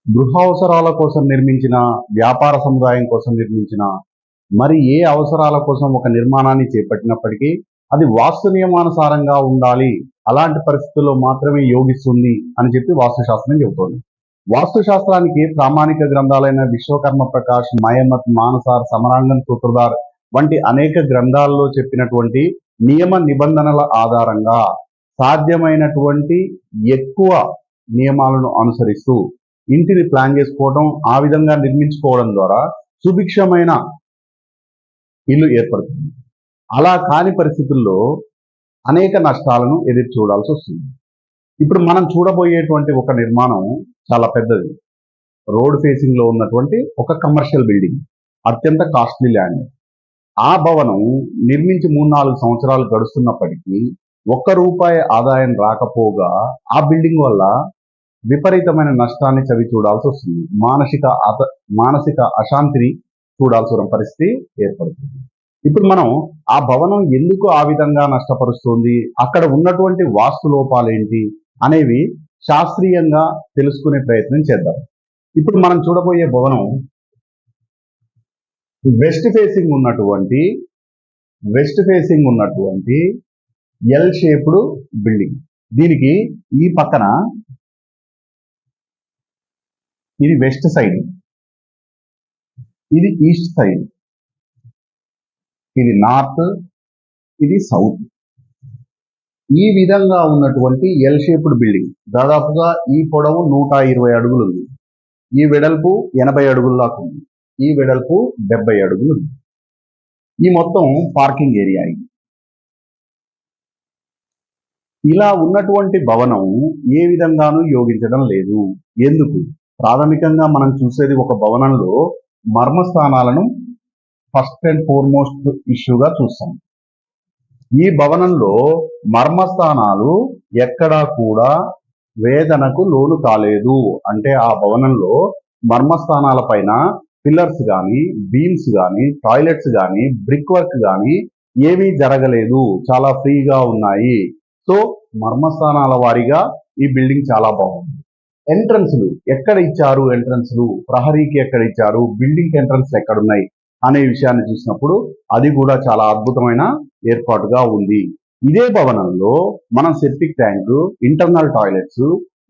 గృహ అవసరాల కోసం నిర్మించిన, వ్యాపార సముదాయం కోసం నిర్మించిన, మరి ఏ అవసరాల కోసం ఒక నిర్మాణాన్ని చేపట్టినప్పటికీ అది వాస్తు నియమానుసారంగా ఉండాలి. అలాంటి పరిస్థితుల్లో మాత్రమే యోగిస్తుంది అని చెప్పి వాస్తుశాస్త్రం చెబుతోంది. వాస్తుశాస్త్రానికి ప్రామాణిక గ్రంథాలైన విశ్వకర్మ ప్రకాష్, మయమత్, మానసార్, సమరాంగన్ సూత్రధార్ వంటి అనేక గ్రంథాల్లో చెప్పినటువంటి నియమ నిబంధనల ఆధారంగా సాధ్యమైనటువంటి ఎక్కువ నియమాలను అనుసరిస్తూ ఇంటిని ప్లాన్ చేసుకోవడం, ఆ విధంగా నిర్మించుకోవడం ద్వారా సుభిక్షమైన ఇల్లు ఏర్పడుతుంది. అలా కాని పరిస్థితుల్లో అనేక నష్టాలను ఎదురు చూడాల్సి వస్తుంది. ఇప్పుడు మనం చూడబోయేటువంటి ఒక నిర్మాణం చాలా పెద్దది. రోడ్ ఫేసింగ్ లో ఉన్నటువంటి ఒక కమర్షియల్ బిల్డింగ్, అత్యంత కాస్ట్లీ ల్యాండ్. ఆ భవనం నిర్మించి 3-4 సంవత్సరాలు గడుస్తున్నప్పటికీ ₹1 ఆదాయం రాకపోగా ఆ బిల్డింగ్ వల్ల విపరీతమైన నష్టాన్ని చవి చూడాల్సి వస్తుంది. మానసిక అశాంతిని చూడాల్సిన పరిస్థితి ఏర్పడుతుంది. ఇప్పుడు మనం ఆ భవనం ఎందుకు ఆ విధంగా నష్టపరుస్తుంది, అక్కడ ఉన్నటువంటి వాస్తు లోపాలేంటి అనేవి శాస్త్రీయంగా తెలుసుకునే ప్రయత్నం చేద్దాం. ఇప్పుడు మనం చూడబోయే భవనం వెస్ట్ ఫేసింగ్ ఉన్నటువంటి ఎల్ షేప్డ్ బిల్డింగ్. దీనికి ఈ పక్కన ఇది వెస్ట్ సైడ్, ఇది ఈస్ట్ సైడ్, ఇది నార్త్, ఇది సౌత్. ఈ విధంగా ఉన్నటువంటి ఎల్ షేప్డ్ బిల్డింగ్ దాదాపుగా ఈ పొడవు 120 అడుగులు ఉంది, ఈ వెడల్పు 80 అడుగుల దాకా ఉంది, ఈ వెడల్పు 70 అడుగులు ఉంది. ఈ మొత్తం పార్కింగ్ ఏరియా. ఇలా ఉన్నటువంటి భవనం ఏ విధంగానూ యోగించడం లేదు. ఎందుకు? ప్రాథమికంగా మనం చూసేది ఒక భవనంలో మర్మస్థానాలను ఫస్ట్ అండ్ ఫార్మోస్ట్ ఇష్యూగా చూస్తాం. ఈ భవనంలో మర్మస్థానాలు ఎక్కడా కూడా వేదనకు లోను కాలేదు. అంటే ఆ భవనంలో మర్మస్థానాల పైన పిల్లర్స్ కానీ, బీమ్స్ కానీ, టాయిలెట్స్ కానీ, బ్రిక్ వర్క్ కానీ ఏమీ జరగలేదు, చాలా ఫ్రీగా ఉన్నాయి. సో మర్మస్థానాల వారీగా ఈ బిల్డింగ్ చాలా బాగుంది. ఎంట్రన్స్లు ఎక్కడ ఇచ్చారు, ఎంట్రన్స్లు ప్రహరీకి ఎక్కడ ఇచ్చారు, బిల్డింగ్ ఎంట్రన్స్ ఎక్కడున్నాయి అనే విషయాన్ని చూసినప్పుడు అది కూడా చాలా అద్భుతమైన ఏర్పాటుగా ఉంది. ఇదే భవనంలో మనం సెప్టిక్ ట్యాంక్, ఇంటర్నల్ టాయిలెట్స్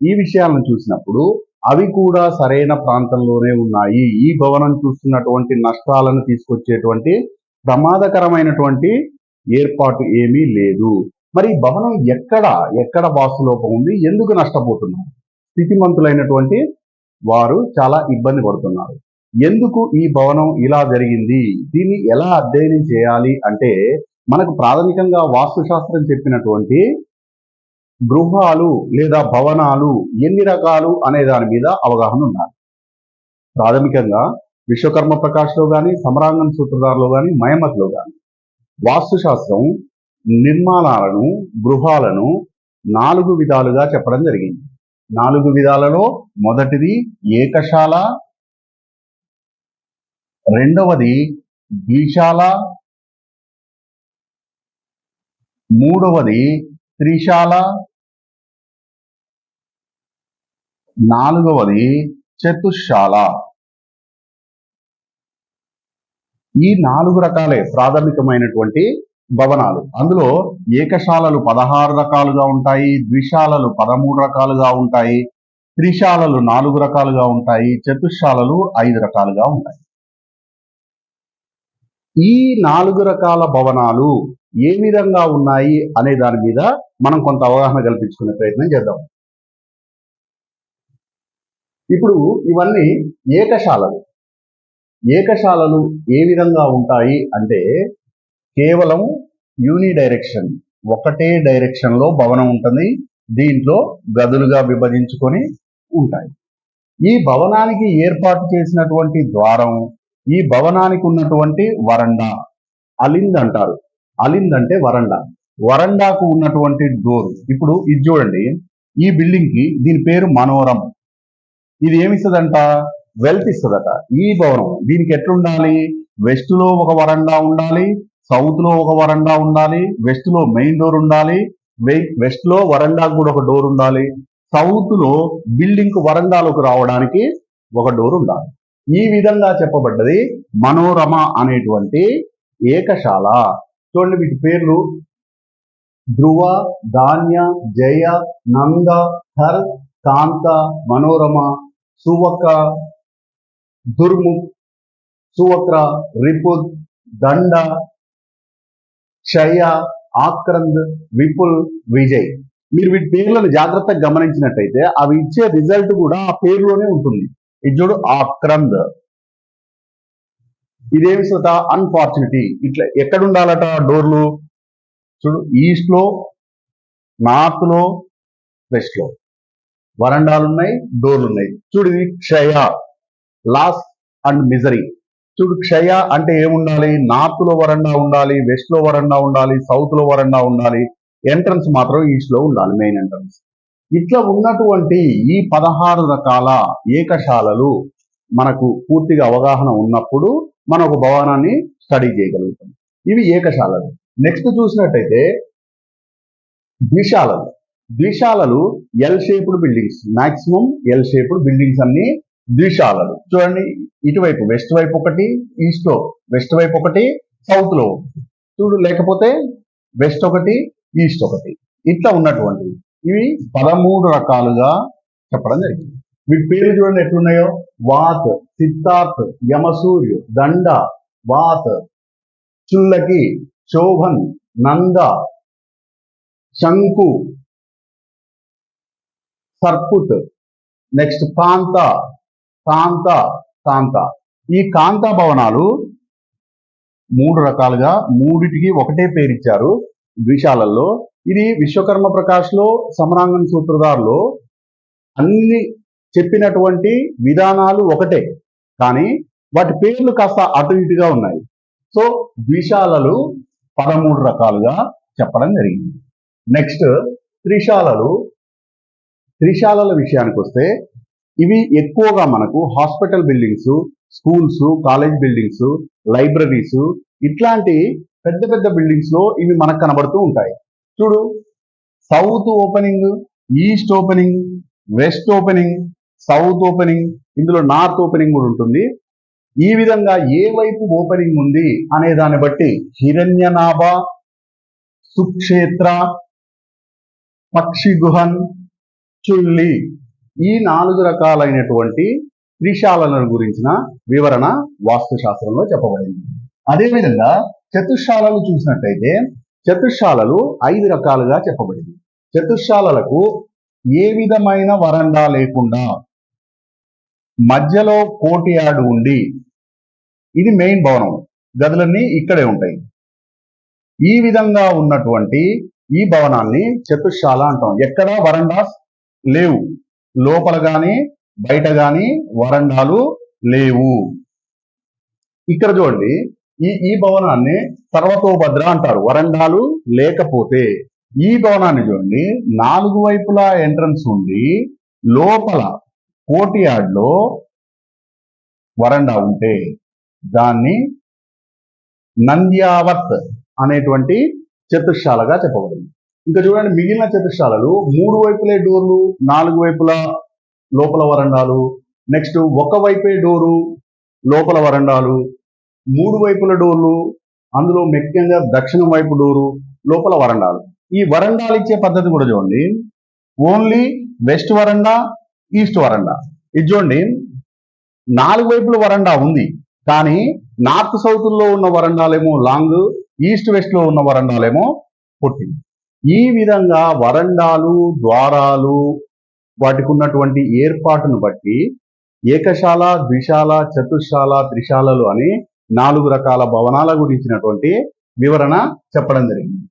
ఈ విషయాలను చూసినప్పుడు అవి కూడా సరైన ప్రాంతంలోనే ఉన్నాయి. ఈ భవనం చూస్తున్నటువంటి నష్టాలను తీసుకొచ్చేటువంటి ప్రమాదకరమైనటువంటి ఏర్పాటు ఏమీ లేదు. మరి భవనం ఎక్కడ వాస్తులోపం ఉంది, ఎందుకు నష్టపోతున్నారు? స్థితిమంతులైనటువంటి వారు చాలా ఇబ్బంది పడుతున్నారు. ఎందుకు ఈ భవనం ఇలా జరిగింది, దీన్ని ఎలా అధ్యయనం చేయాలి అంటే మనకు ప్రాథమికంగా వాస్తుశాస్త్రం చెప్పినటువంటి గృహాలు లేదా భవనాలు ఎన్ని రకాలు అనే దాని మీద అవగాహన ఉండాలి. ప్రాథమికంగా విశ్వకర్మ ప్రకాష్లో కానీ, సమరాంగన్ సూత్రధార్లో కానీ, మయమత్లో కానీ వాస్తుశాస్త్రం నిర్మాణాలను, గృహాలను 4 విధాలుగా చెప్పడం జరిగింది. 4 విధాలలో మొదటిది ఏకశాల, రెండవది ద్విశాల, మూడవది త్రిశాల, నాలుగవది చతుశాల. ఈ 4 రకాలే ప్రాథమికమైనటువంటి భవనాలు. అందులో ఏకశాలలు 16 రకాలుగా ఉంటాయి, ద్విశాలలు 13 రకాలుగా ఉంటాయి, త్రిశాలలు 4 రకాలుగా ఉంటాయి, చతుశాలలు 5 రకాలుగా ఉంటాయి. ఈ 4 రకాల భవనాలు ఏ విధంగా ఉన్నాయి అనే దాని మీద మనం కొంత అవగాహన కల్పించుకునే ప్రయత్నం చేద్దాం. ఇప్పుడు ఇవన్నీ ఏకశాలలు ఏ విధంగా ఉంటాయి అంటే కేవలం యూనిడైరెక్షన్, ఒకటే డైరెక్షన్ లో భవనం ఉంటుంది. దీంట్లో గదులుగా విభజించుకొని ఉంటాయి. ఈ భవనానికి ఏర్పాటు చేసినటువంటి ద్వారం, ఈ భవనానికి ఉన్నటువంటి వరండా, అలింద్ అంటారు. అలింద్ అంటే వరండా. వరండాకు ఉన్నటువంటి డోర్. ఇప్పుడు ఇది చూడండి, ఈ బిల్డింగ్ కి దీని పేరు మనోరం. ఇది ఏమిస్తుందంట? వెల్త్ ఇస్తుందట. ఈ భవనం దీనికి ఎట్లుండాలి? వెస్ట్ లో ఒక వరండా ఉండాలి, సౌత్ లో ఒక వరండా ఉండాలి, వెస్ట్ లో మెయిన్ డోర్ ఉండాలి, వెస్ట్ లో వరండాకు కూడా ఒక డోర్ ఉండాలి, సౌత్ లో బిల్డింగ్ కు వరండాలోకి రావడానికి ఒక డోర్ ఉండాలి. ఈ విధంగా చెప్పబడ్డది మనోరమ అనేటువంటి ఏకశాల. చూడండి వీటి పేర్లు: ధ్రువ, ధాన్య, జయ, నంద, హర్, కాంత, మనోరమ, సువక్ర, దుర్ముఖ్, సువక్ర, రిపుద్, దండ, క్షయ, ఆక్రంద్, విపుల్, విజయ్. మీరు వీటి పేర్లను జాగ్రత్తగా గమనించినట్టయితే అవి ఇచ్చే రిజల్ట్ కూడా ఆ పేరులోనే ఉంటుంది. ఇది చూడు, ఆక్రంద్. ఇదేమి సుత అన్ఫార్చునిటీ. ఇట్లా ఎక్కడ ఉండాలట డోర్లు? చూడు, ఈస్ట్ లో, నార్త్ లో, వెస్ట్ లో వరండాలు ఉన్నాయి, డోర్లు ఉన్నాయి. చూడు, ఇది క్షయ, లాస్ అండ్ మిజరీ. చూడు, క్షయ అంటే ఏముండాలి? నార్త్ లో వరండా ఉండాలి, వెస్ట్ లో వరండా ఉండాలి, సౌత్ లో వరండా ఉండాలి, ఎంట్రన్స్ మాత్రం ఈస్ట్ లో ఉండాలి, మెయిన్ ఎంట్రన్స్. ఇట్లా ఉన్నటువంటి ఈ 16 రకాల ఏకశాలలు మనకు పూర్తిగా అవగాహన ఉన్నప్పుడు మనం ఒక భవనాన్ని స్టడీ చేయగలుగుతాం. ఇవి ఏకశాలలు. నెక్స్ట్ చూసినట్టయితే ద్విశాలలు. ద్విశాలలు L shaped buildings, maximum L shaped buildings అన్ని ద్విశాలలు. చూడండి, ఇటువైపు వెస్ట్ వైపు ఒకటి, ఈస్ట్ లో వెస్ట్ వైపు ఒకటి, సౌత్ లో చూడు, లేకపోతే వెస్ట్ ఒకటి, ఈస్ట్ ఒకటి, ఇట్లా ఉన్నటువంటివి. ఇవి 13 రకాలుగా చెప్పడం జరిగింది. వీటి పేర్లు చూడండి ఎట్లున్నాయో: వాత్, సిద్ధార్థ్, యమసూర్య, దండ, వాత్, చుల్లకి, శోభన్, నంద, శంకు, సర్పుత్, నెక్స్ట్ కాంత, కాంత, కాంత. ఈ కాంత భవనాలు 3 రకాలుగా, మూడిటికి ఒకటే పేరు ఇచ్చారు ద్విశాలల్లో. ఇది విశ్వకర్మ ప్రకాష్ లో, సమరాంగన్ సూత్రధార్లో అన్ని చెప్పినటువంటి విధానాలు ఒకటే, కానీ వాటి పేర్లు కాస్త అటు ఇటుగా ఉన్నాయి. సో ద్విశాలలు 13 రకాలుగా చెప్పడం జరిగింది. నెక్స్ట్ త్రిశాలలు. త్రిశాలల విషయానికి వస్తే ఇవి ఎక్కువగా మనకు hospital buildings, schools, college buildings, libraries, ఇట్లాంటి పెద్ద పెద్ద బిల్డింగ్స్ లో ఇవి మనకు కనబడుతూ ఉంటాయి. చూడు, south opening, east opening, west opening, south opening, ఇందులో నార్త్ ఓపెనింగ్ కూడా ఉంటుంది. ఈ విధంగా ఏ వైపు ఓపెనింగ్ ఉంది అనే దాన్ని బట్టి హిరణ్యనాభ, సుక్షేత్ర, పక్షిగుహన్, చుల్లి, ఈ 4 రకాలైనటువంటి త్రిశాలలను గురించిన వివరణ వాస్తుశాస్త్రంలో చెప్పబడింది. అదేవిధంగా చతుశాలలు చూసినట్టయితే చతుశాలలు 5 రకాలుగా చెప్పబడింది. చతుశాలలకు ఏ విధమైన వరండా లేకుండా మధ్యలో కోటియాడు ఉండి, ఇది మెయిన్ భవనం, గదులన్నీ ఇక్కడే ఉంటాయి. ఈ విధంగా ఉన్నటువంటి ఈ భవనాన్ని చతుశాల అంటాం. ఎక్కడ వరండాస్ లేవు, లోపల గాని బయట గాని వరండాలు లేవు. ఇక్కడ చూడండి, ఈ భవనాన్ని సర్వతోభద్ర అంటారు, వరండాలు లేకపోతే. ఈ భవనాన్ని చూడండి, 4 వైపులా ఎంట్రన్స్ ఉండి లోపల కోర్టియార్డ్ లో వరండా ఉంటే దాన్ని నంద్యావత్ అనేటువంటి చతుశాలగా చెప్పబడింది. ఇంకా చూడండి, మిగిలిన చతుశాలలు 3 వైపులే డోర్లు, 4 వైపులా లోపల వరండాలు, నెక్స్ట్ ఒక వైపే డోరు, లోపల వరండాలు, 3 వైపుల డోర్లు, అందులో ముఖ్యంగా దక్షిణం వైపు డోరు, లోపల వరండాలు. ఈ వరండాలు ఇచ్చే పద్ధతి కూడా చూడండి, ఓన్లీ వెస్ట్ వరండా, ఈస్ట్ వరండా. ఇది చూడండి, 4 వైపుల వరండా ఉంది, కానీ నార్త్ సౌత్ లో ఉన్న వరండాలేమో లాంగ్, ఈస్ట్ వెస్ట్ లో ఉన్న వరండాలేమో పొట్టి. ఈ విధంగా వరండాలు, ద్వారాలు, వాటికి ఉన్నటువంటి ఏర్పాటును బట్టి ఏకశాల, ద్విశాల, చతుశాల, త్రిశాలలు అని 4 రకాల భవనాల గురించినటువంటి వివరణ చెప్పడం జరిగింది.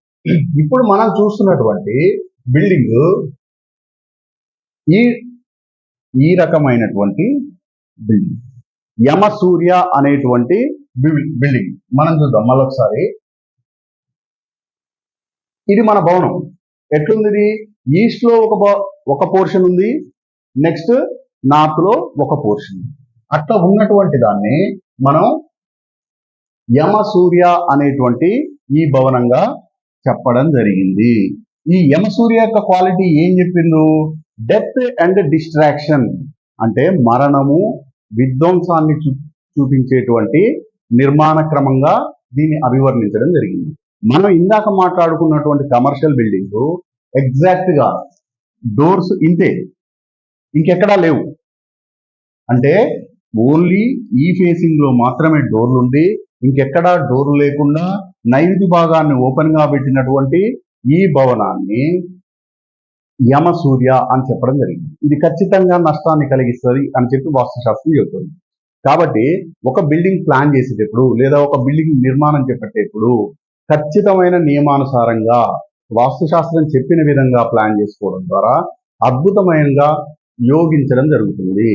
ఇప్పుడు మనం చూస్తున్నటువంటి బిల్డింగ్ ఈ రకమైనటువంటి బిల్డింగ్ యమసూర్య అనేటువంటి బిల్డింగ్. మనం చూద్దాం మళ్ళొకసారి. ఇది మన భవనం ఎట్లుంది? ఇది ఈస్ట్ లో ఒక పోర్షన్ ఉంది, నెక్స్ట్ నార్త్ లో ఒక పోర్షన్. అట్లా ఉన్నటువంటి దాన్ని మనం యమసూర్య అనేటువంటి ఈ భవనంగా చెప్పడం జరిగింది. ఈ యమసూర్య యొక్క క్వాలిటీ ఏం చెప్పిండు? డెత్ అండ్ డిస్ట్రాక్షన్, అంటే మరణము, విధ్వంసాన్ని చూపించేటువంటి నిర్మాణ క్రమంగా దీన్ని అభివర్ణించడం జరిగింది. మనం ఇందాక మాట్లాడుకున్నటువంటి కమర్షియల్ బిల్డింగ్ ఎగ్జాక్ట్ గా డోర్స్ ఇంతే, ఇంకెక్కడా లేవు. అంటే ఓన్లీ ఈ ఫేసింగ్ లో మాత్రమే డోర్లు ఉండి ఇంకెక్కడా డోర్లు లేకుండా నైరుతి భాగాన్ని ఓపెన్ గా పెట్టినటువంటి ఈ భవనాన్ని యమసూర్య అని చెప్పడం జరిగింది. ఇది ఖచ్చితంగా నష్టాన్ని కలిగిస్తుంది అని చెప్పి వాస్తుశాస్త్రం చెబుతుంది. కాబట్టి ఒక బిల్డింగ్ ప్లాన్ చేసేటప్పుడు లేదా ఒక బిల్డింగ్ నిర్మాణం చేపట్టేప్పుడు ఖచ్చితమైన నియమానుసారంగా వాస్తుశాస్త్రం చెప్పిన విధంగా ప్లాన్ చేసుకోవడం ద్వారా అద్భుతమైనగా యోగించడం జరుగుతుంది.